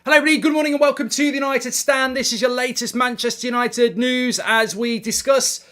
Hello everybody, good morning and welcome to the United Stand. This is your latest Manchester United news as we discuss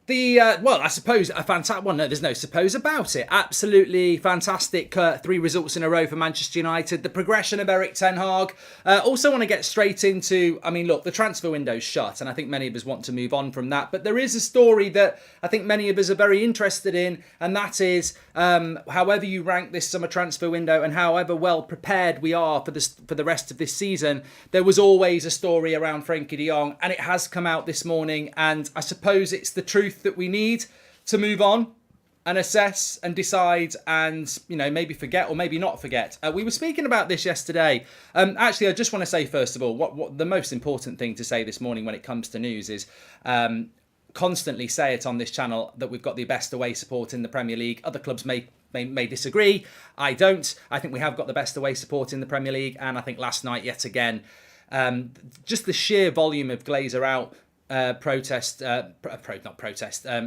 the, I suppose a fantastic, no, there's no suppose about it. Absolutely fantastic 3 results in a row for Manchester United. The progression of Erik ten Hag. Also want to get straight into, look, the transfer window's shut and I think many of us want to move on from that. But there is a story that I think many of us are very interested in, and that is however you rank this summer transfer window and however well prepared we are for the rest of this season, there was always a story around Frenkie de Jong, and it has come out this morning, and I suppose it's the truth that we need to move on and assess and decide and, maybe forget or maybe not forget. We were speaking about this yesterday. Actually, I just want to say, first of all, what the most important thing to say this morning when it comes to news is constantly say it on this channel that we've got the best away support in the Premier League. Other clubs may disagree. I don't. I think we have got the best away support in the Premier League. And I think last night, yet again, just the sheer volume of Glazer out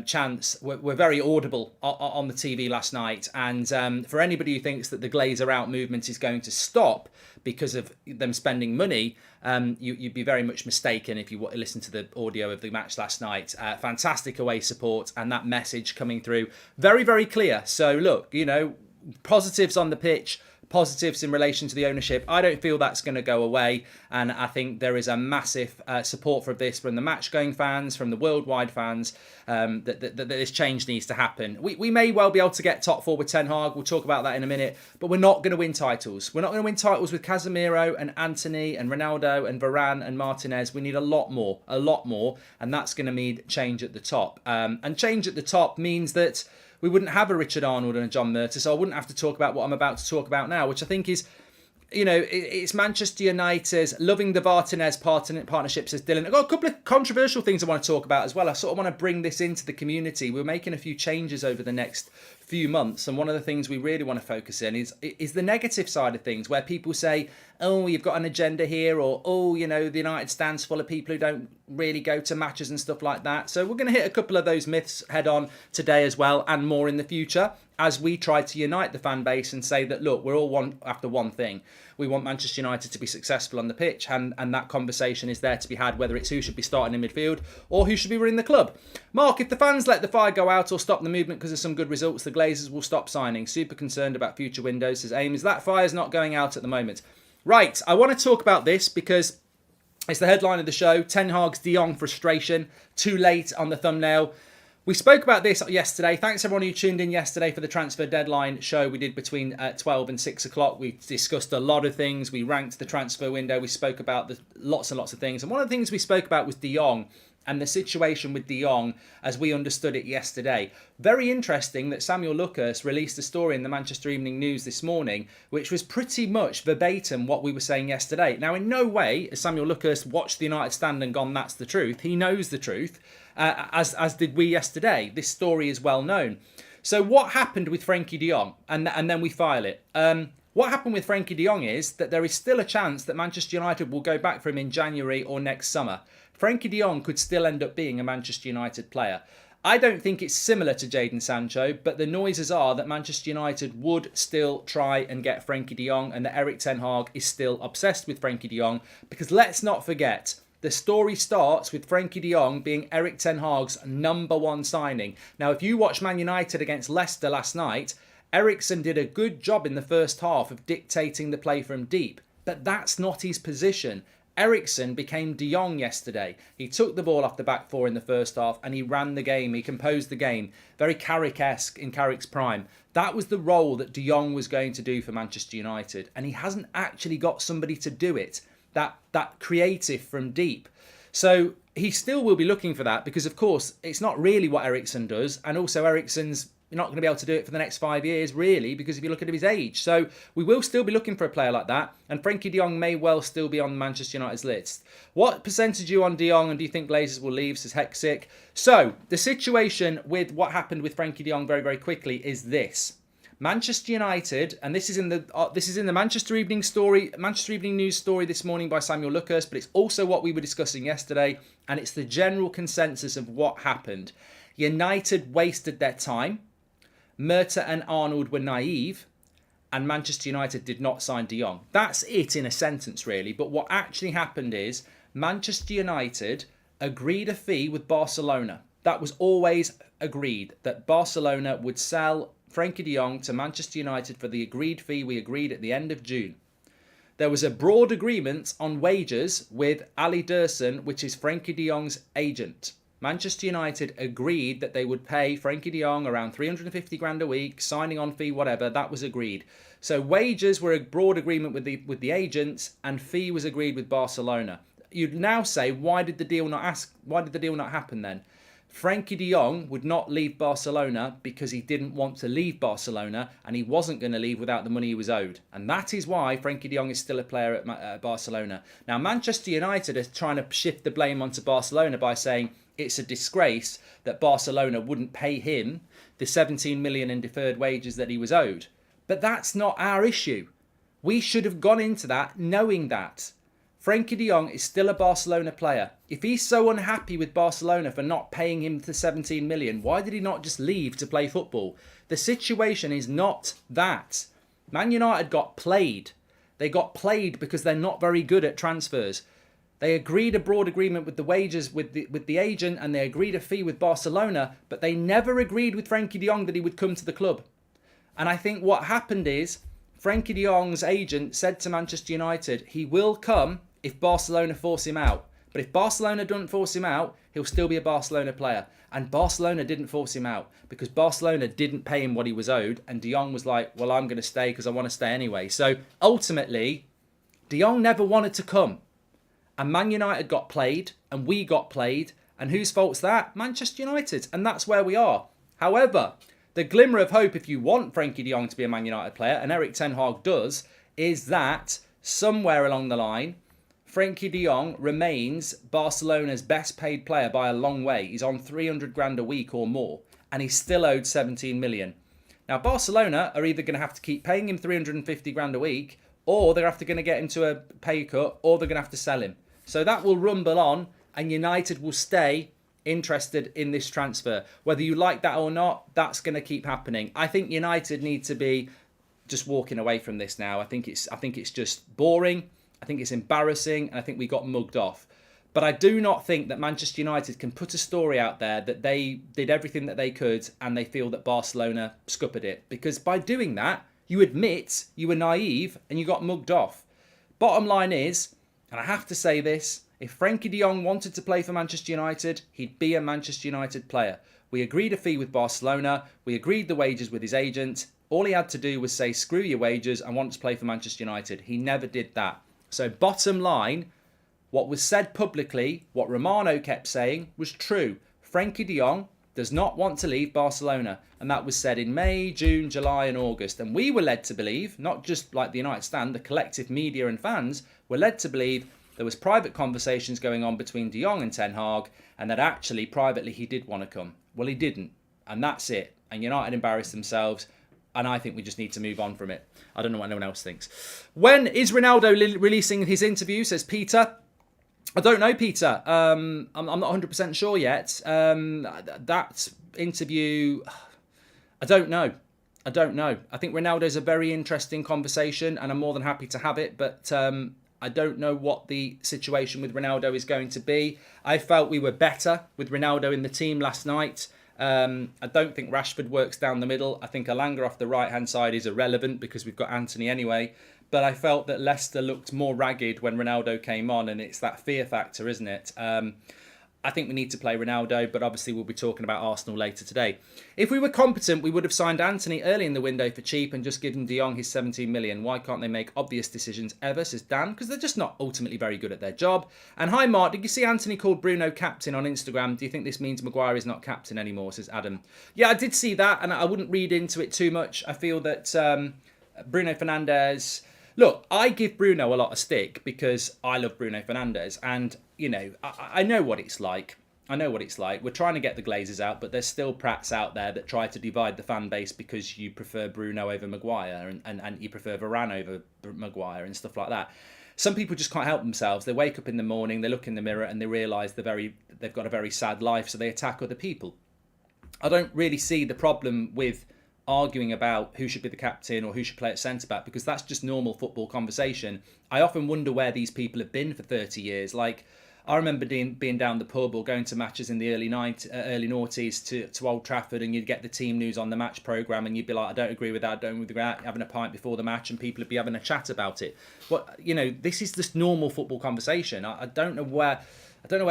chants were very audible on the TV last night. And for anybody who thinks that the Glazer out movement is going to stop because of them spending money, you'd be very much mistaken if you listen to the audio of the match last night. Fantastic away support and that message coming through. Very, very clear. So look, positives on the pitch, positives in relation to the ownership. I don't feel that's going to go away, and I think there is a massive support for this from the match-going fans, from the worldwide fans, that this change needs to happen. We may well be able to get top 4 with Ten Hag. We'll talk about that in a minute, but we're not going to win titles. We're not going to win titles with Casemiro and Antony and Ronaldo and Varane and Martinez. We need a lot more, and that's going to mean change at the top. And change at the top means that we wouldn't have a Richard Arnold and a John Murta, so I wouldn't have to talk about what I'm about to talk about now, which I think is, it's Manchester United's loving the Martinez partnership, says Dylan. I've got a couple of controversial things I want to talk about as well. I sort of want to bring this into the community. We're making a few changes over the next few months, and one of the things we really want to focus in is the negative side of things, where people say, oh, you've got an agenda here, or, oh, the United Stand's full of people who don't really go to matches and stuff like that. So we're going to hit a couple of those myths head on today as well, and more in the future, as we try to unite the fan base and say that, look, we're all after one thing. We want Manchester United to be successful on the pitch, and that conversation is there to be had, whether it's who should be starting in midfield or who should be running the club. Mark, if the fans let the fire go out or stop the movement because of some good results, the Glazers will stop signing. Super concerned about future windows, says Ames. That fire's not going out at the moment. Right, I want to talk about this because it's the headline of the show. Ten Hag's de Jong frustration, too late on the thumbnail. We spoke about this yesterday. Thanks everyone who tuned in yesterday for the transfer deadline show we did between 12 and 6 o'clock. We discussed a lot of things. We ranked the transfer window. We spoke about lots and lots of things. And one of the things we spoke about was de Jong and the situation with de Jong as we understood it yesterday. Very interesting that Samuel Lucas released a story in the Manchester Evening News this morning, which was pretty much verbatim what we were saying yesterday. Now, in no way has Samuel Lucas watched the United Stand and gone, that's the truth. He knows the truth. As did we yesterday. This story is well known. So what happened with Frenkie de Jong? And then we file it. What happened with Frenkie de Jong is that there is still a chance that Manchester United will go back for him in January or next summer. Frenkie de Jong could still end up being a Manchester United player. I don't think it's similar to Jadon Sancho, but the noises are that Manchester United would still try and get Frenkie de Jong, and that Erik ten Hag is still obsessed with Frenkie de Jong, because let's not forget, the story starts with Frenkie de Jong being Erik ten Hag's #1 signing. Now, if you watch Man United against Leicester last night, Eriksen did a good job in the first half of dictating the play from deep, but that's not his position. Eriksen became de Jong yesterday. He took the ball off the back 4 in the first half and he ran the game. He composed the game. Very Carrick-esque in Carrick's prime. That was the role that de Jong was going to do for Manchester United, and he hasn't actually got somebody to do it. That creative from deep. So he still will be looking for that, because of course it's not really what Eriksen does, and also Eriksen's not going to be able to do it for the next 5 years, really, because if you look at his age. So we will still be looking for a player like that, and Frenkie de Jong may well still be on Manchester United's list. What percentage are you on de Jong, and do you think Glazers will leave, says Hexic? So the situation with what happened with Frenkie de Jong very, very quickly is this. Manchester United, and this is in the Manchester Evening News story this morning by Samuel Lucas, but it's also what we were discussing yesterday, and it's the general consensus of what happened. United wasted their time. Murta and Arnold were naive, and Manchester United did not sign De Jong. That's it in a sentence, really. But what actually happened is Manchester United agreed a fee with Barcelona. That was always agreed, that Barcelona would sell Frenkie de Jong to Manchester United for the agreed fee we agreed at the end of June. There was a broad agreement on wages with Ali Dursun, which is Frenkie de Jong's agent. Manchester United agreed that they would pay Frenkie de Jong around 350 grand a week, signing on fee, whatever. That was agreed. So wages were a broad agreement with the agents, and fee was agreed with Barcelona. You'd now say, why did the deal not happen then? Frenkie de Jong would not leave Barcelona because he didn't want to leave Barcelona, and he wasn't going to leave without the money he was owed. And that is why Frenkie de Jong is still a player at Barcelona. Now, Manchester United is trying to shift the blame onto Barcelona by saying it's a disgrace that Barcelona wouldn't pay him the 17 million in deferred wages that he was owed. But that's not our issue. We should have gone into that knowing that. Frenkie de Jong is still a Barcelona player. If he's so unhappy with Barcelona for not paying him the 17 million, why did he not just leave to play football? The situation is not that. Man United got played. They got played because they're not very good at transfers. They agreed a broad agreement with the wages with the agent, and they agreed a fee with Barcelona, but they never agreed with Frenkie de Jong that he would come to the club. And I think what happened is Frenkie de Jong's agent said to Manchester United, he will come if Barcelona force him out. But if Barcelona don't force him out, he'll still be a Barcelona player. And Barcelona didn't force him out because Barcelona didn't pay him what he was owed. And de Jong was like, well, I'm going to stay because I want to stay anyway. So ultimately, de Jong never wanted to come. And Man United got played and we got played. And whose fault's that? Manchester United. And that's where we are. However, the glimmer of hope, if you want Frenkie de Jong to be a Man United player, and Erik ten Hag does, is that somewhere along the line, Frenkie de Jong remains Barcelona's best paid player by a long way. He's on 300 grand a week or more, and he's still owed 17 million. Now, Barcelona are either going to have to keep paying him 350 grand a week, or they're going to get into a pay cut, or they're going to have to sell him. So that will rumble on, and United will stay interested in this transfer. Whether you like that or not, that's going to keep happening. I think United need to be just walking away from this now. I think it's just boring. I think it's embarrassing, and I think we got mugged off. But I do not think that Manchester United can put a story out there that they did everything that they could and they feel that Barcelona scuppered it. Because by doing that, you admit you were naive and you got mugged off. Bottom line is, and I have to say this, if Frenkie de Jong wanted to play for Manchester United, he'd be a Manchester United player. We agreed a fee with Barcelona. We agreed the wages with his agent. All he had to do was say, screw your wages, I want to play for Manchester United. He never did that. So bottom line, what was said publicly, what Romano kept saying was true. Frenkie de Jong does not want to leave Barcelona. And that was said in May, June, July and August. And we were led to believe, not just like the United Stand, the collective media and fans were led to believe there was private conversations going on between de Jong and Ten Hag, and that actually privately he did want to come. Well, he didn't. And that's it. And United embarrassed themselves. And I think we just need to move on from it. I don't know what anyone else thinks. When is Ronaldo releasing his interview, says Peter. I don't know, Peter. I'm not 100% sure yet. That interview, I don't know. I think Ronaldo's a very interesting conversation and I'm more than happy to have it. But I don't know what the situation with Ronaldo is going to be. I felt we were better with Ronaldo in the team last night. I don't think Rashford works down the middle. I think Elanga off the right-hand side is irrelevant because we've got Anthony anyway. But I felt that Leicester looked more ragged when Ronaldo came on, and it's that fear factor, isn't it? I think we need to play Ronaldo, but obviously we'll be talking about Arsenal later today. If we were competent, we would have signed Anthony early in the window for cheap and just given de Jong his 17 million. Why can't they make obvious decisions ever, says Dan? Because they're just not ultimately very good at their job. And hi, Mark, did you see Anthony called Bruno captain on Instagram? Do you think this means Maguire is not captain anymore, says Adam? Yeah, I did see that, and I wouldn't read into it too much. I feel that Bruno Fernandes... Look, I give Bruno a lot of stick because I love Bruno Fernandes, and you know, I know what it's like. I know what it's like. We're trying to get the Glazers out, but there's still prats out there that try to divide the fan base because you prefer Bruno over Maguire and you prefer Varane over Maguire and stuff like that. Some people just can't help themselves. They wake up in the morning, they look in the mirror and they realise they've got a very sad life, so they attack other people. I don't really see the problem with arguing about who should be the captain or who should play at centre-back, because that's just normal football conversation. I often wonder where these people have been for 30 years. Like, I remember being down the pub or going to matches in the early noughties to Old Trafford, and you'd get the team news on the match programme, and you'd be like, I don't agree with that, I don't agree with that, having a pint before the match, and people would be having a chat about it. But, you know, this is just normal football conversation. I don't know where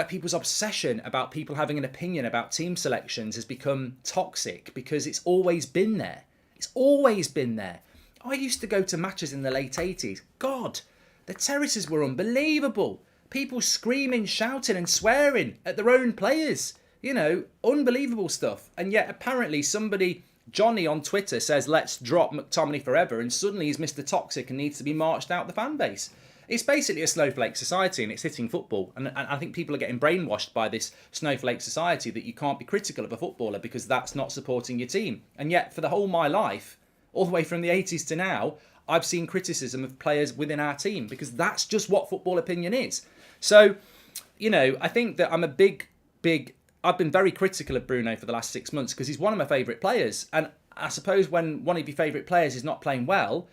people's obsession about people having an opinion about team selections has become toxic, because it's always been there. It's always been there. I used to go to matches in the late 80s. God, the terraces were unbelievable. People screaming, shouting and swearing at their own players. You know, unbelievable stuff. And yet apparently somebody, Johnny on Twitter, says, let's drop McTominay forever, and suddenly he's Mr. Toxic and needs to be marched out the fan base. It's basically a snowflake society, and it's hitting football. And I think people are getting brainwashed by this snowflake society that you can't be critical of a footballer because that's not supporting your team. And yet for the whole of my life, all the way from the 80s to now, I've seen criticism of players within our team, because that's just what football opinion is. So, you know, I think that I'm a I've been very critical of Bruno for the last 6 months because he's one of my favourite players. And I suppose when one of your favourite players is not playing well,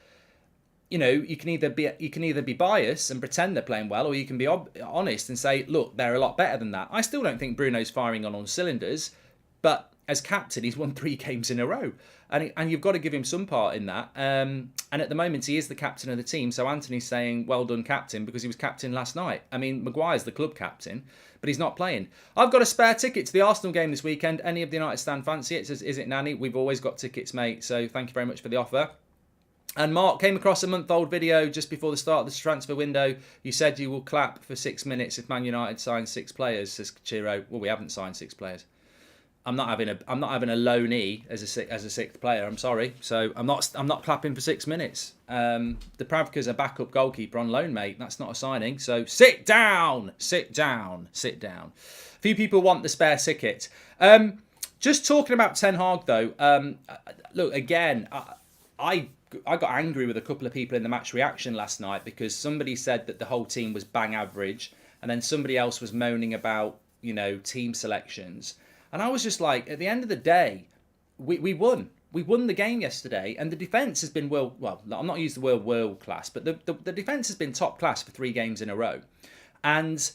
you know, you can either be biased and pretend they're playing well, or you can be honest and say, look, they're a lot better than that. I still don't think Bruno's firing on all cylinders, but as captain, he's won 3 games in a row. And you've got to give him some part in that. And at the moment, he is the captain of the team. So Anthony's saying, well done, captain, because he was captain last night. I mean, Maguire's the club captain, but he's not playing. I've got a spare ticket to the Arsenal game this weekend. Any of the United stand fancy it? Says, is it Nanny? We've always got tickets, mate. So thank you very much for the offer. And Mark, came across a month-old video just before the start of this transfer window. You said you will clap for 6 minutes if Man United signs 6 players, says Chiro. Well, we haven't signed 6 players. I'm not having a loanee as a 6th player. I'm sorry. So I'm not clapping for 6 minutes. Dubravka's a backup goalkeeper on loan, mate. That's not a signing. So sit down. A few people want the spare ticket. Just talking about Ten Hag though. Look, again, I got angry with a couple of people in the match reaction last night because somebody said that the whole team was bang average, and then somebody else was moaning about, you know, team selections. And I was just like, at the end of the day, we won. We won the game yesterday, and the defence has been well, I'm not using the word world class, but the defence has been top class for 3 games in a row. And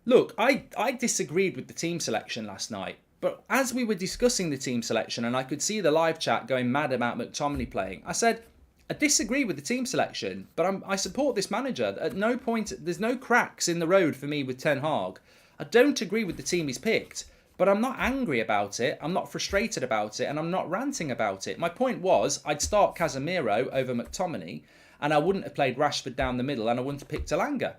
look, I disagreed with the team selection last night, but as we were discussing the team selection, and I could see the live chat going mad about McTominay playing, I said, I disagree with the team selection, but I support this manager. At no point, there's no cracks in the road for me with Ten Hag. I don't agree with the team he's picked, but I'm not angry about it, I'm not frustrated about it, and I'm not ranting about it. My point was, I'd start Casemiro over McTominay, and I wouldn't have played Rashford down the middle, and I wouldn't have picked Elanga.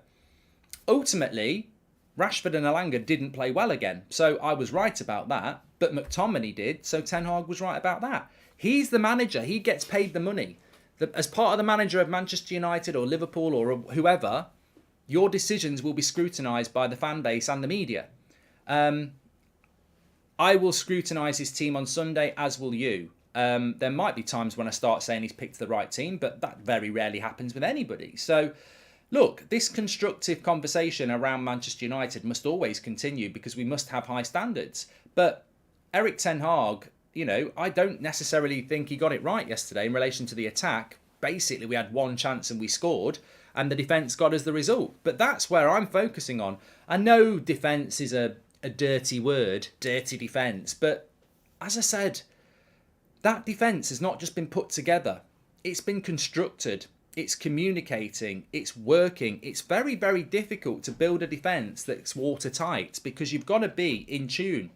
Ultimately, Rashford and Elanga didn't play well again, so I was right about that, but McTominay did, so Ten Hag was right about that. He's the manager, he gets paid the money. As part of the manager of Manchester United or Liverpool or whoever, your decisions will be scrutinised by the fan base and the media. I will scrutinise his team on Sunday, as will you. There might be times when I start saying he's picked the right team, but that very rarely happens with anybody. So, look, this constructive conversation around Manchester United must always continue because we must have high standards. But Erik Ten Hag, you know, I don't necessarily think he got it right yesterday in relation to the attack. Basically, we had 1 chance and we scored, and the defence got us the result. But that's where I'm focusing on. I know defence is a dirty word, dirty defence, but as I said, that defence has not just been put together. It's been constructed. It's communicating. It's working. It's very, very difficult to build a defence that's watertight because you've got to be in tune.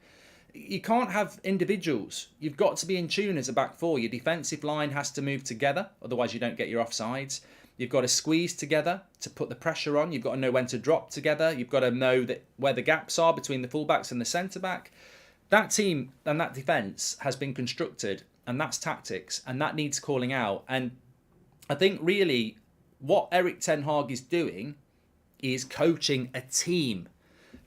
You can't have individuals. You've got to be in tune as a back four. Your defensive line has to move together, otherwise you don't get your offsides. You've got to squeeze together to put the pressure on. You've got to know when to drop together. You've got to know that where the gaps are between the fullbacks and the centre-back. That team and that defence has been constructed, and that's tactics, and that needs calling out. And I think really what Erik Ten Hag is doing is coaching a team.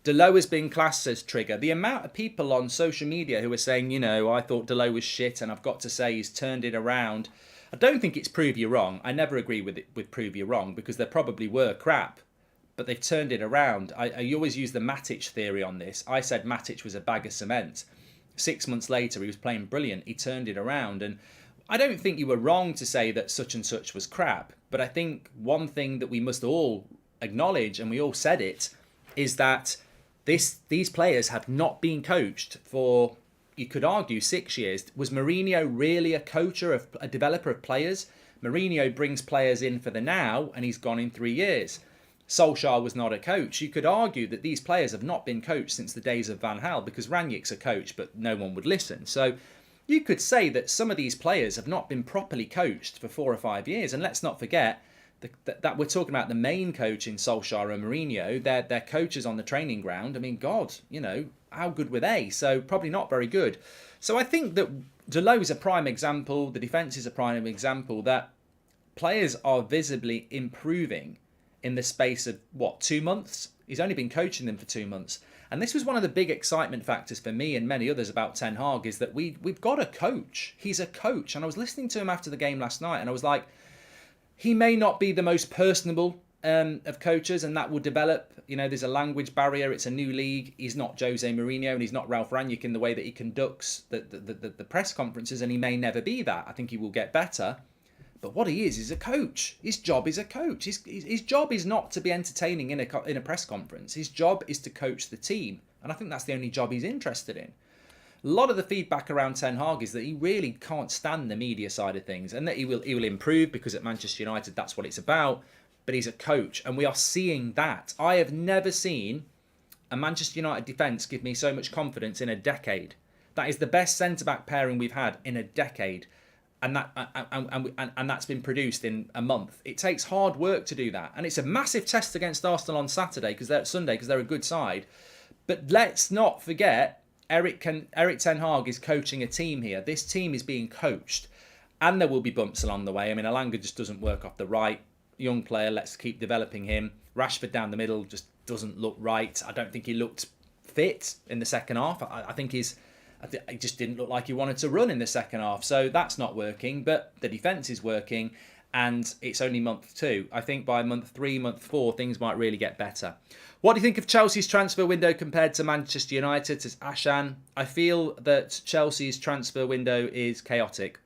Delo has been classed as Trigger. The amount of people on social media who are saying, you know, I thought Delo was shit and I've got to say he's turned it around. I don't think it's prove you wrong. I never agree with prove you wrong because there probably were crap, but they've turned it around. I always use the Matic theory on this. I said Matic was a bag of cement. 6 months later, he was playing brilliant. He turned it around. And I don't think you were wrong to say that such and such was crap. But I think one thing that we must all acknowledge, and we all said it, is that these players have not been coached for, you could argue, 6 years. Was Mourinho really a developer of players? Mourinho brings players in for the now, and he's gone in 3 years. Solskjaer was not a coach. You could argue that these players have not been coached since the days of Van Gaal, because Rangnick's a coach, but no one would listen. So you could say that some of these players have not been properly coached for 4 or 5 years. And let's not forget that we're talking about the main coach in Solskjaer and Mourinho. They're coaches on the training ground. I mean, God, how good were they? So probably not very good. So I think that Delot is a prime example. The defence is a prime example that players are visibly improving in the space of, 2 months? He's only been coaching them for 2 months. And this was one of the big excitement factors for me and many others about Ten Hag, is that we've got a coach. He's a coach. And I was listening to him after the game last night, and I was like, he may not be the most personable of coaches, and that will develop. There's a language barrier. It's a new league. He's not Jose Mourinho, and he's not Ralph Rangnick in the way that he conducts the press conferences, and he may never be that. I think he will get better. But what he is a coach. His job is a coach. His job is not to be entertaining in a press conference. His job is to coach the team. And I think that's the only job he's interested in. A lot of the feedback around Ten Hag is that he really can't stand the media side of things, and that he will improve, because at Manchester United that's what it's about. But he's a coach, and we are seeing that. I have never seen a Manchester United defence give me so much confidence in a decade. That is the best centre-back pairing we've had in a decade. And that's been produced in a month. It takes hard work to do that, and it's a massive test against Arsenal on Saturday, because they're a good side. But let's not forget, Eric Ten Hag is coaching a team here. This team is being coached, and there will be bumps along the way. I mean, Elanga just doesn't work off the right. Young player, let's keep developing him. Rashford down the middle just doesn't look right. I don't think he looked fit in the second half. I think it just didn't look like he wanted to run in the second half. So that's not working, but the defence is working, and it's only month 2. I think by month 3, month 4, things might really get better. What do you think of Chelsea's transfer window compared to Manchester United? Says Ashan. I feel that Chelsea's transfer window is chaotic.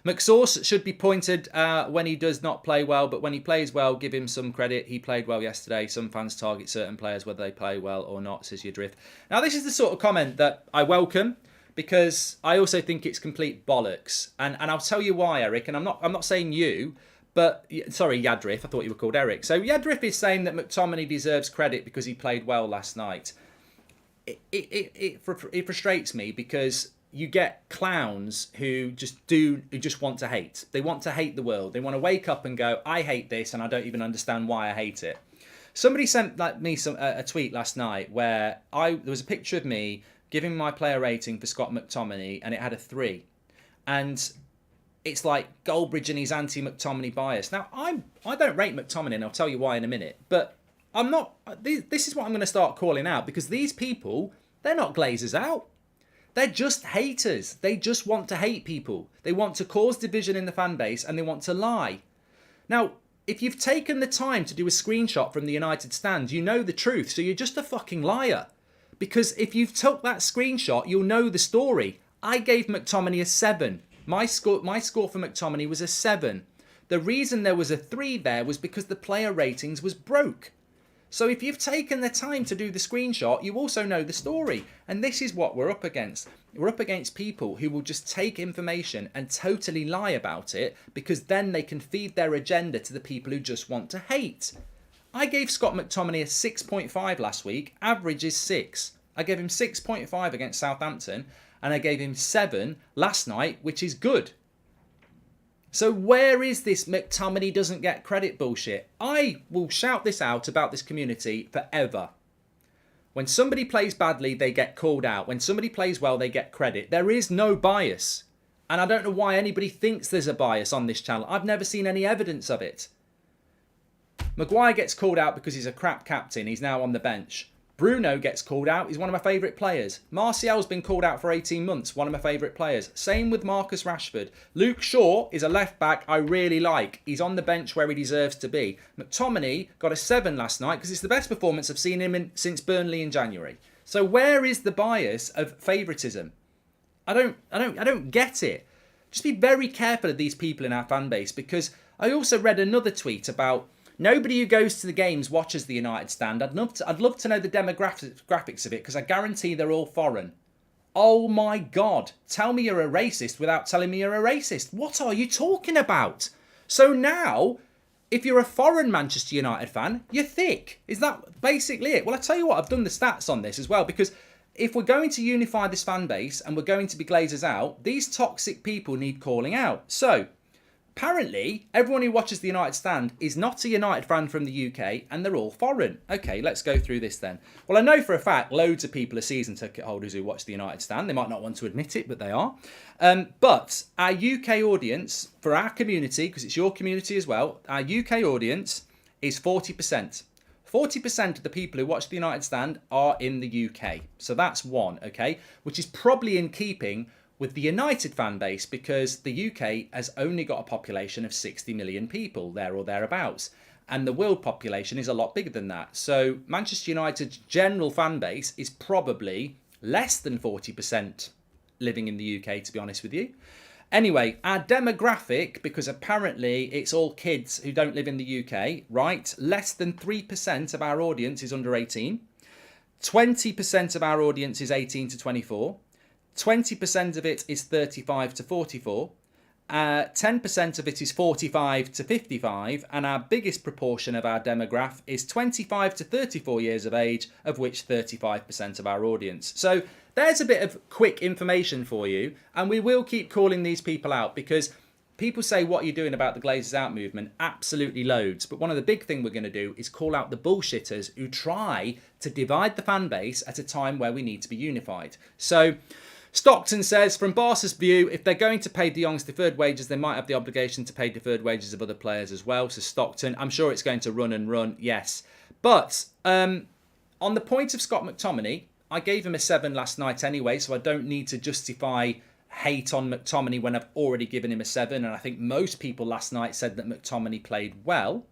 McSauce should be pointed when he does not play well, but when he plays well, give him some credit. He played well yesterday. Some fans target certain players whether they play well or not, says Yadrift. Now, this is the sort of comment that I welcome, because I also think it's complete bollocks. And I'll tell you why, Eric. And I'm not saying you, but sorry, Yadrift. I thought you were called Eric. So Yadrift is saying that McTominay deserves credit because he played well last night. It frustrates me, because you get clowns who just want to hate. They want to hate the world. They want to wake up and go, I hate this, and I don't even understand why I hate it. Somebody sent me a tweet last night where there was a picture of me giving my player rating for Scott McTominay, and it had a 3. And it's like Goldbridge and his anti-McTominay bias. Now, I don't rate McTominay, and I'll tell you why in a minute. But I'm not. This is what I'm going to start calling out, because these people, they're not glazers out. They're just haters. They just want to hate people. They want to cause division in the fan base, and they want to lie. Now, if you've taken the time to do a screenshot from the United stand, you know the truth, so you're just a fucking liar. Because if you've took that screenshot, you'll know the story. I gave McTominay a 7. My score for McTominay was a 7. The reason there was a 3 there was because the player ratings was broke. So if you've taken the time to do the screenshot, you also know the story. And this is what we're up against. We're up against people who will just take information and totally lie about it, because then they can feed their agenda to the people who just want to hate. I gave Scott McTominay a 6.5 last week. Average is 6. I gave him 6.5 against Southampton, and I gave him 7 last night, which is good. So where is this McTominay doesn't get credit bullshit? I will shout this out about this community forever. When somebody plays badly, they get called out. When somebody plays well, they get credit. There is no bias. And I don't know why anybody thinks there's a bias on this channel. I've never seen any evidence of it. Maguire gets called out because he's a crap captain. He's now on the bench. Bruno gets called out. He's one of my favourite players. Martial's been called out for 18 months. One of my favourite players. Same with Marcus Rashford. Luke Shaw is a left back I really like. He's on the bench where he deserves to be. McTominay got a 7 last night because it's the best performance I've seen him in since Burnley in January. So where is the bias of favouritism? I don't get it. Just be very careful of these people in our fan base, because I also read another tweet about nobody who goes to the games watches the United stand. I'd love to know the demographics of it, because I guarantee they're all foreign. Oh my God, tell me you're a racist without telling me you're a racist. What are you talking about? So now, if you're a foreign Manchester United fan, you're thick. Is that basically it? Well, I tell you what, I've done the stats on this as well, because if we're going to unify this fan base and we're going to be Glazers out, these toxic people need calling out. So, apparently, everyone who watches the United stand is not a United fan from the UK, and they're all foreign. Okay, let's go through this then. Well, I know for a fact loads of people are season ticket holders who watch the United stand. They might not want to admit it, but they are. But our UK audience, for our community, because it's your community as well, our UK audience is 40%. 40% of the people who watch the United stand are in the UK. So that's one, okay? Which is probably in keeping with the United fan base, because the UK has only got a population of 60 million people, there or thereabouts. And the world population is a lot bigger than that. So Manchester United's general fan base is probably less than 40% living in the UK, to be honest with you. Anyway, our demographic, because apparently it's all kids who don't live in the UK, right? Less than 3% of our audience is under 18. 20% of our audience is 18 to 24. 20% of it is 35 to 44. 10% of it is 45 to 55. And our biggest proportion of our demographic is 25 to 34 years of age, of which 35% of our audience. So there's a bit of quick information for you. And we will keep calling these people out, because people say, what are you doing about the Glazers out movement? Absolutely loads. But one of the big things we're going to do is call out the bullshitters who try to divide the fan base at a time where we need to be unified. So Stockton says, from Barca's view, if they're going to pay De Jong's deferred wages, they might have the obligation to pay deferred wages of other players as well. So Stockton, I'm sure it's going to run and run, yes. But on the point of Scott McTominay, I gave him a 7 last night anyway, so I don't need to justify hate on McTominay when I've already given him a 7. And I think most people last night said that McTominay played well.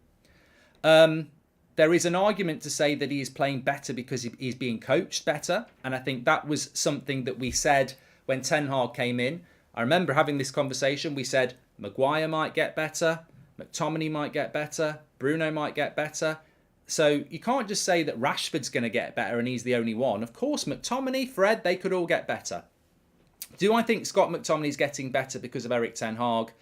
There is an argument to say that he is playing better because he's being coached better. And I think that was something that we said when Ten Hag came in. I remember having this conversation. We said Maguire might get better, McTominay might get better, Bruno might get better. So you can't just say that Rashford's going to get better and he's the only one. Of course, McTominay, Fred, they could all get better. Do I think Scott McTominay's getting better because of Erik Ten Hag?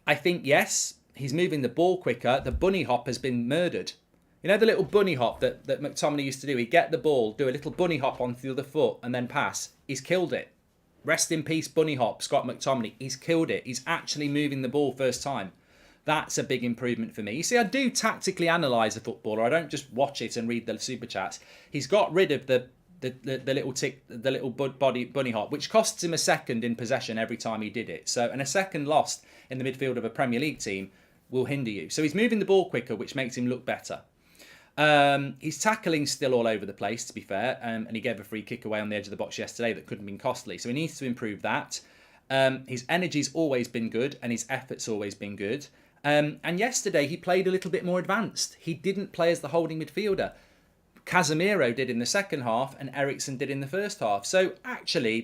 I think yes. He's moving the ball quicker. The bunny hop has been murdered. You know the little bunny hop that McTominay used to do? He'd get the ball, do a little bunny hop onto the other foot and then pass. He's killed it. Rest in peace, bunny hop, Scott McTominay. He's killed it. He's actually moving the ball first time. That's a big improvement for me. You see, I do tactically analyse a footballer. I don't just watch it and read the super chats. He's got rid of the little bunny hop, which costs him a second in possession every time he did it. So, and a second lost in the midfield of a Premier League team will hinder you. So he's moving the ball quicker, which makes him look better. His tackling still all over the place, to be fair, and he gave a free kick away on the edge of the box yesterday that couldn't have been costly. So he needs to improve that. His energy's always been good, and his effort's always been good. And yesterday he played a little bit more advanced. He didn't play as the holding midfielder. Casemiro did in the second half, and Eriksen did in the first half. So actually,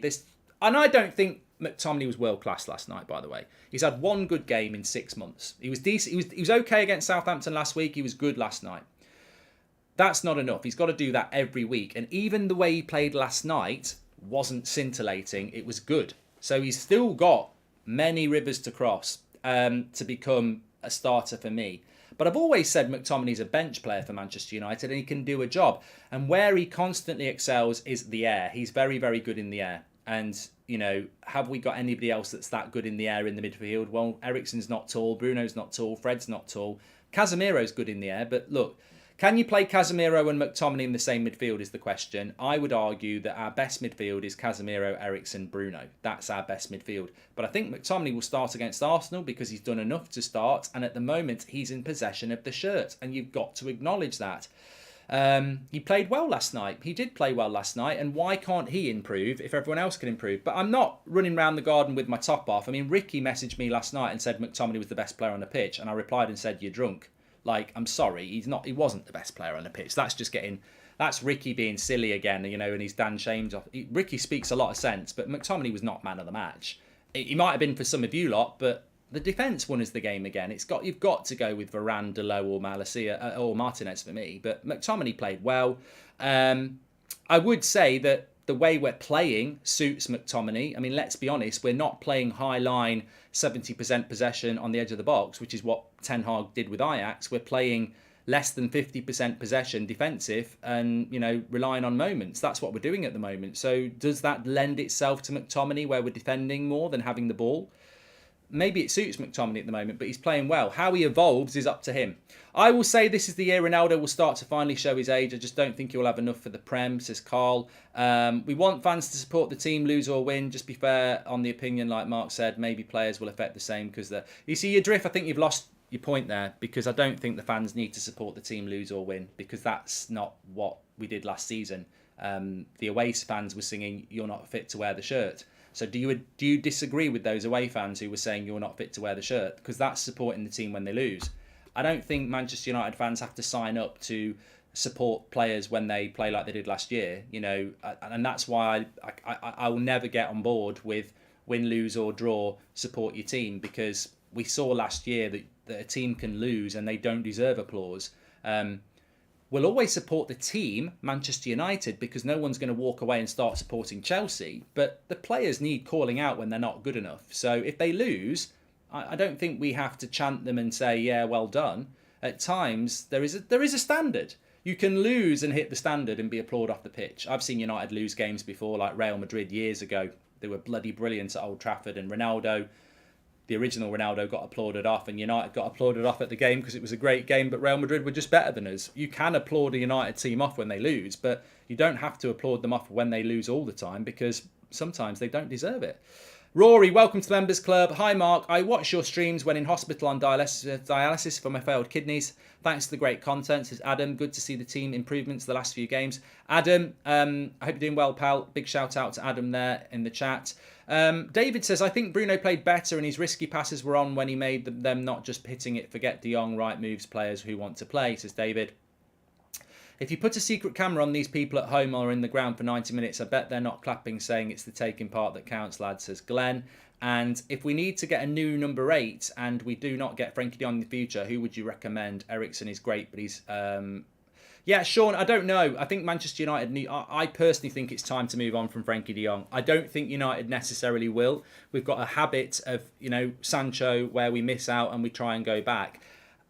and I don't think McTominay was world class last night, by the way. He's had one good game in 6 months. He was decent. He was okay against Southampton last week. He was good last night. That's not enough. He's got to do that every week. And even the way he played last night wasn't scintillating. It was good. So he's still got many rivers to cross to become a starter for me. But I've always said McTominay's a bench player for Manchester United and he can do a job. And where he constantly excels is the air. He's very, very good in the air. And, you know, have we got anybody else that's that good in the air in the midfield? Well, Eriksen's not tall. Bruno's not tall. Fred's not tall. Casemiro's good in the air. But look, can you play Casemiro and McTominay in the same midfield is the question. I would argue that our best midfield is Casemiro, Eriksen, Bruno. That's our best midfield. But I think McTominay will start against Arsenal because he's done enough to start. And at the moment, he's in possession of the shirt. And you've got to acknowledge that. He played well last night. He did play well last night. And why can't he improve if everyone else can improve? But I'm not running around the garden with my top off. I mean, Ricky messaged me last night and said McTominay was the best player on the pitch. And I replied and said, you're drunk. Like, I'm sorry, he wasn't the best player on the pitch. That's Ricky being silly again, you know, and he's Dan Shames off. Ricky speaks a lot of sense, but McTominay was not man of the match. He might have been for some of you lot, but the defence won us the game again. You've got to go with Varane, Delo, or Malacia or Martinez for me. But McTominay played well. I would say that the way we're playing suits McTominay. I mean, let's be honest, we're not playing high line, 70% possession on the edge of the box, which is what Ten Hag did with Ajax. We're playing less than 50% possession defensive and, relying on moments. That's what we're doing at the moment. So does that lend itself to McTominay where we're defending more than having the ball? Maybe it suits McTominay at the moment, but he's playing well. How he evolves is up to him. I will say this is the year Ronaldo will start to finally show his age. I just don't think he'll have enough for the Prem, says Carl. We want fans to support the team, lose or win. Just be fair on the opinion, like Mark said. Maybe players will affect the same because you see your drift. I think you've lost your point there, because I don't think the fans need to support the team, lose or win, because that's not what we did last season. The away fans were singing, "You're not fit to wear the shirt." So do you disagree with those away fans who were saying you're not fit to wear the shirt? Because that's supporting the team when they lose. I don't think Manchester United fans have to sign up to support players when they play like they did last year, and that's why I will never get on board with win, lose or draw, support your team, because we saw last year that a team can lose and they don't deserve applause. We'll always support the team, Manchester United, because no one's going to walk away and start supporting Chelsea. But the players need calling out when they're not good enough. So if they lose, I don't think we have to chant them and say, yeah, well done. At times, there is a standard. You can lose and hit the standard and be applauded off the pitch. I've seen United lose games before, like Real Madrid years ago. They were bloody brilliant at Old Trafford, and Ronaldo, the original Ronaldo, got applauded off, and United got applauded off at the game because it was a great game, but Real Madrid were just better than us. You can applaud a United team off when they lose, but you don't have to applaud them off when they lose all the time, because sometimes they don't deserve it. Rory, welcome to the Members Club. Hi, Mark. I watch your streams when in hospital on dialysis for my failed kidneys. Thanks to the great content, says Adam. Good to see the team improvements the last few games. Adam, I hope you're doing well, pal. Big shout out to Adam there in the chat. David says, I think Bruno played better and his risky passes were on when he made them not just hitting it. Forget De Jong, right moves, players who want to play, says David. If you put a secret camera on these people at home or in the ground for 90 minutes, I bet they're not clapping, saying it's the taking part that counts, lad, says Glenn. And if we need to get a new number 8 and we do not get Frenkie de Jong in the future, who would you recommend? Eriksen is great, but he's... Yeah, Sean, I don't know. I think Manchester United I personally think it's time to move on from Frenkie de Jong. I don't think United necessarily will. We've got a habit of, Sancho, where we miss out and we try and go back.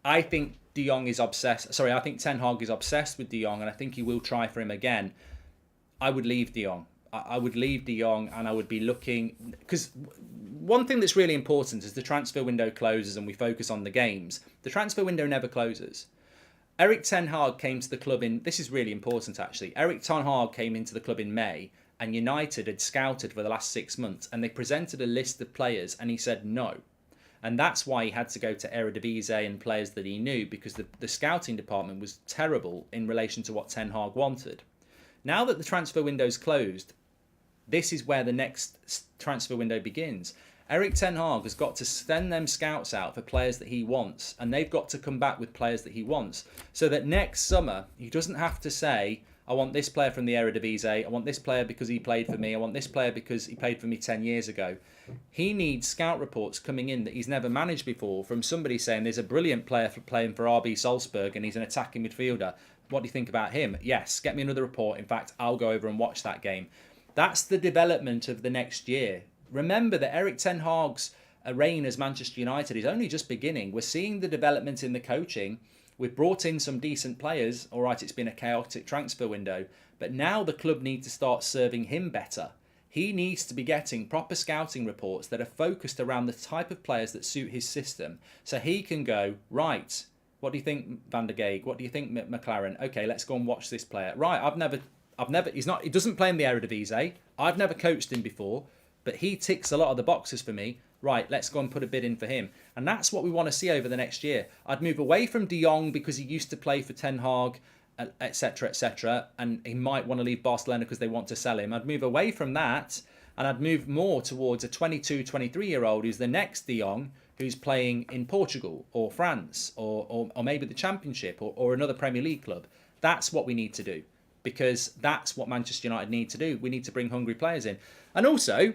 I think De Jong is obsessed. Sorry, I think Ten Hag is obsessed with De Jong, and I think he will try for him again. I would leave De Jong. I would leave De Jong, and I would be looking... Because one thing that's really important is the transfer window closes and we focus on the games. The transfer window never closes. Erik Ten Hag came to the club in... This is really important, actually. Erik Ten Hag came into the club in May, and United had scouted for the last 6 months, and they presented a list of players, and he said no. And that's why he had to go to Eredivisie and players that he knew, because the scouting department was terrible in relation to what Ten Hag wanted. Now that the transfer window's closed, this is where the next transfer window begins. Erik Ten Hag has got to send them scouts out for players that he wants, and they've got to come back with players that he wants, so that next summer he doesn't have to say, I want this player from the Eredivisie, I want this player because he played for me, I want this player because he played for me 10 years ago. He needs scout reports coming in that he's never managed before from somebody saying there's a brilliant player playing for RB Salzburg and he's an attacking midfielder. What do you think about him? Yes, get me another report. In fact, I'll go over and watch that game. That's the development of the next year. Remember that Erik Ten Hag's reign as Manchester United is only just beginning. We're seeing the development in the coaching. We've brought in some decent players. All right, it's been a chaotic transfer window, but now the club need to start serving him better. He needs to be getting proper scouting reports that are focused around the type of players that suit his system, so he can go, right, what do you think, Van der Gaag? What do you think, McLaren? Okay, let's go and watch this player. Right, he doesn't play in the Eredivisie. I've never coached him before, but he ticks a lot of the boxes for me. Right, let's go and put a bid in for him. And that's what we want to see over the next year. I'd move away from De Jong because he used to play for Ten Hag, etc., and he might want to leave Barcelona because they want to sell him. I'd move away from that, and I'd move more towards a 22, 23-year-old who's the next De Jong, who's playing in Portugal or France or maybe the Championship or another Premier League club. That's what we need to do, because that's what Manchester United need to do. We need to bring hungry players in. And also,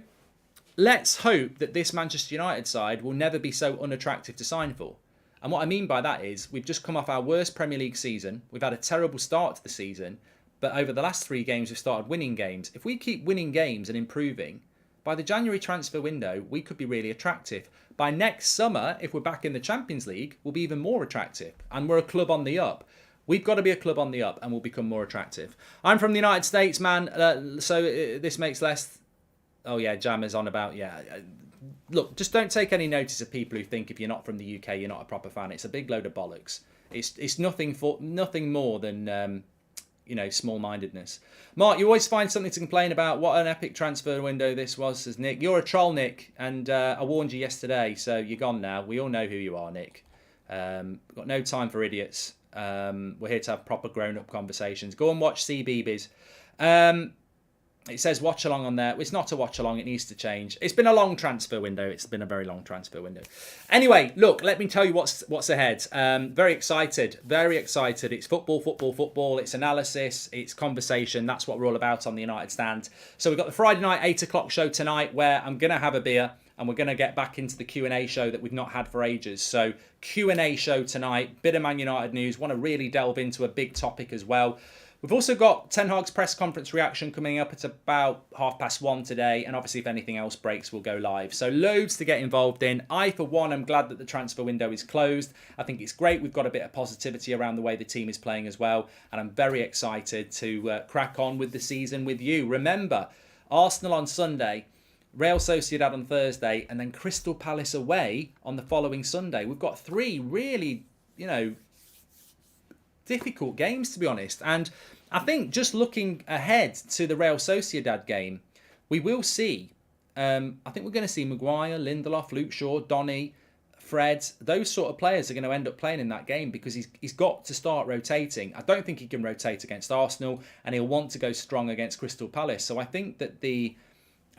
let's hope that this Manchester United side will never be so unattractive to sign for. And what I mean by that is we've just come off our worst Premier League season. We've had a terrible start to the season. But over the last 3 games, we've started winning games. If we keep winning games and improving, by the January transfer window, we could be really attractive. By next summer, if we're back in the Champions League, we'll be even more attractive. And we're a club on the up. We've got to be a club on the up and we'll become more attractive. I'm from the United States, man. So this makes less... Oh, yeah, Jam is on about... Yeah. Look, just don't take any notice of people who think if you're not from the UK, you're not a proper fan. It's a big load of bollocks. It's nothing more than... small-mindedness. Mark, you always find something to complain about. What an epic transfer window this was, says Nick. You're a troll, Nick, and I warned you yesterday, so you're gone now. We all know who you are, Nick. Got no time for idiots. We're here to have proper grown-up conversations. Go and watch CBeebies. It says watch along on there. It's not a watch along. It needs to change. It's been a long transfer window. It's been a very long transfer window. Anyway, look, let me tell you what's ahead. Very excited. Very excited. It's football. It's analysis. It's conversation. That's what we're all about on the United Stand. So we've got the Friday night 8 o'clock show tonight where I'm going to have a beer and we're going to get back into the Q&A show that we've not had for ages. So Q&A show tonight. Bit of Man United news. Want to really delve into a big topic as well. We've also got Ten Hag's press conference reaction coming up at about 1:30 today. And obviously, if anything else breaks, we'll go live. So loads to get involved in. I, for one, am glad that the transfer window is closed. I think it's great. We've got a bit of positivity around the way the team is playing as well. And I'm very excited to crack on with the season with you. Remember, Arsenal on Sunday, Real Sociedad on Thursday, and then Crystal Palace away on the following Sunday. We've got 3 really, difficult games, to be honest. And I think just looking ahead to the Real Sociedad game, we will see, I think we're going to see Maguire, Lindelof, Luke Shaw, Donny, Fred. Those sort of players are going to end up playing in that game because he's got to start rotating. I don't think he can rotate against Arsenal and he'll want to go strong against Crystal Palace. So I think that the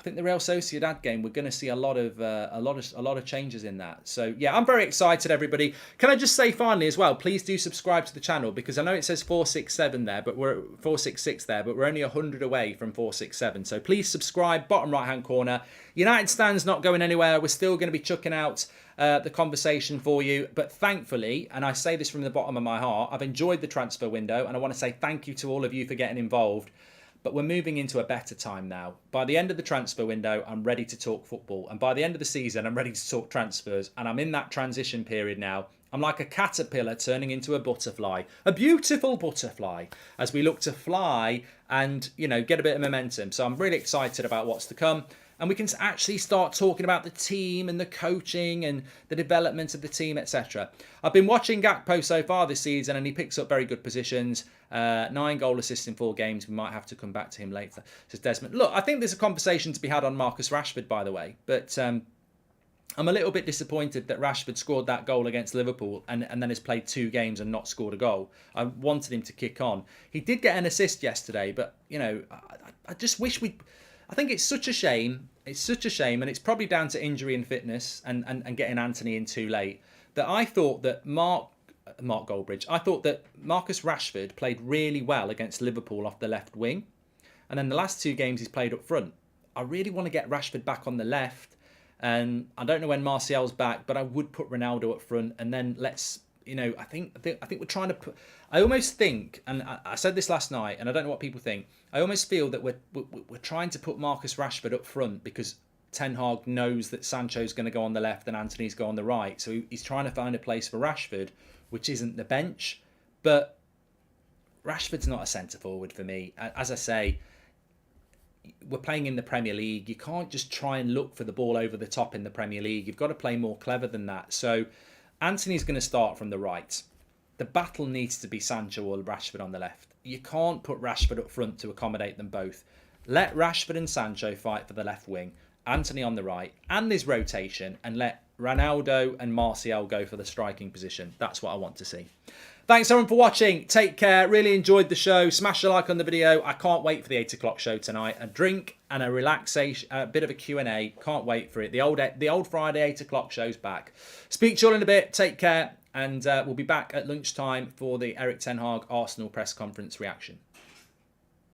Real Sociedad game, we're going to see a lot of changes in that. So yeah, I'm very excited, everybody. Can I just say finally as well, please do subscribe to the channel because I know it says 467 there, but we're 466 there, but we're only 100 away from 467. So please subscribe, bottom right hand corner. United Stand's not going anywhere. We're still going to be chucking out the conversation for you. But thankfully, and I say this from the bottom of my heart, I've enjoyed the transfer window and I want to say thank you to all of you for getting involved. But we're moving into a better time now. By the end of the transfer window, I'm ready to talk football. And by the end of the season, I'm ready to talk transfers. And I'm in that transition period now. I'm like a caterpillar turning into a butterfly. A beautiful butterfly. As we look to fly and, get a bit of momentum. So I'm really excited about what's to come. And we can actually start talking about the team and the coaching and the development of the team, etc. I've been watching Gakpo so far this season and he picks up very good positions. 9 goal assists in 4 games. We might have to come back to him later, says Desmond. Look, I think there's a conversation to be had on Marcus Rashford, by the way. But I'm a little bit disappointed that Rashford scored that goal against Liverpool and then has played 2 games and not scored a goal. I wanted him to kick on. He did get an assist yesterday, but, I just wish we... I think it's such a shame. It's such a shame, and it's probably down to injury and fitness and getting Anthony in too late, that I thought that Mark Goldbridge, I thought that Marcus Rashford played really well against Liverpool off the left wing. And then the last 2 games he's played up front. I really want to get Rashford back on the left. And I don't know when Martial's back, but I would put Ronaldo up front. And then let's, I think we're trying to put... I almost think, and I said this last night, and I don't know what people think, I almost feel that we're trying to put Marcus Rashford up front because Ten Hag knows that Sancho's going to go on the left and Anthony's go on the right. So he's trying to find a place for Rashford, which isn't the bench. But Rashford's not a centre-forward for me. As I say, we're playing in the Premier League. You can't just try and look for the ball over the top in the Premier League. You've got to play more clever than that. So Anthony's going to start from the right. The battle needs to be Sancho or Rashford on the left. You can't put Rashford up front to accommodate them both. Let Rashford and Sancho fight for the left wing, Anthony on the right, and this rotation, and let Ronaldo and Martial go for the striking position. That's what I want to see. Thanks everyone for watching. Take care. Really enjoyed the show. Smash a like on the video. I can't wait for the 8 o'clock show tonight. A drink and a relaxation, a bit of a Q&A. Can't wait for it. The old Friday 8 o'clock show's back. Speak to you all in a bit. Take care. And we'll be back at lunchtime for the Eric Ten Hag Arsenal press conference reaction.